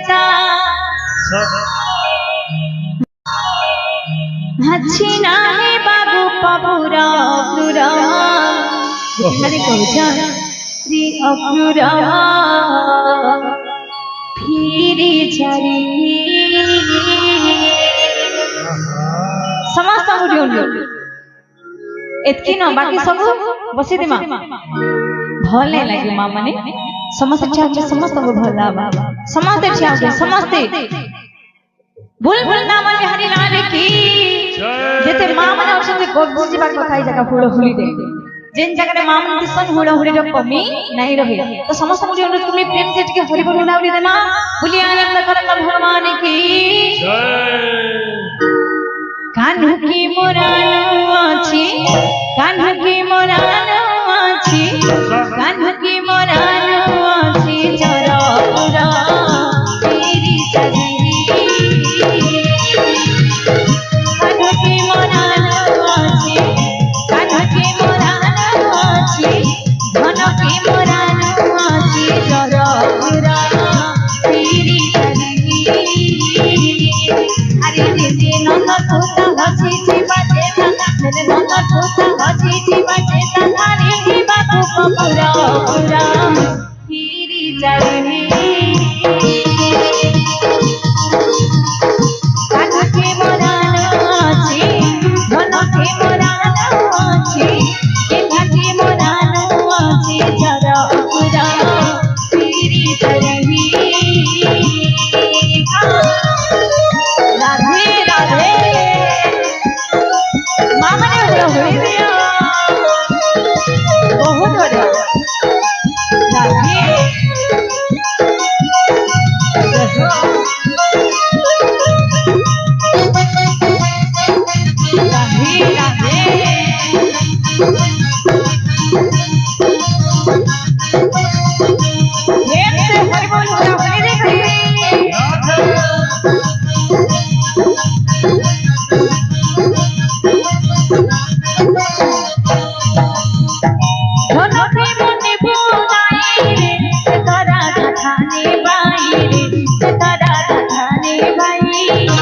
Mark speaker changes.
Speaker 1: चेता अच्छी ना है बाबू पपुरा अपुरा हरे कौजा रे अपुरा फिर जारी समस्त मुड़ियो एतकी न बाकी सब बसी दिमा भल नहीं लगे मां माने समस्त चाहे समस्त को भल लावा समस्त चाहे समस्त बुलबुल नाम हरि लाल की जेते मां माने औषधि गोबी जी बात खाई जगह फूल फुली दे जेन जगह रे मां माने सन हुड़ा हुड़ी जो कमी नहीं रहे तो समस्त मुझे अनुरोध तुम्हें प्रेम से टिके हरि बोल लावली देना बोलिए आनंद करन भगवान की जय कान्हा की मोरानो आछी कान्हा की मोरानो आछी कान्हा की मोरानो आछी जरा पूरा तेरी सजनी कान्हा की मोरानो आछी कान्हा की मोरानो आछी धन की मोरानो आछी जरा पूरा तेरी सजनी अरे दीदी नंद तोता हसी जी बाजे मेरे नंद तोता हसी जी बाजे तारे ही बाबू पपुरा पूरा हीरी चरनी कान्हा के मोरानो आछी धन के मोरानो आछी कान्हा के मोरानो आछी जरा पूरा हीरी चरनी राधे राधे मामा ने हुआ हुई दिया बहुत बढ़िया राधे राधे राधे हरि बोल हुई देखिए तारा थाने बाई रे तारा थाने बाई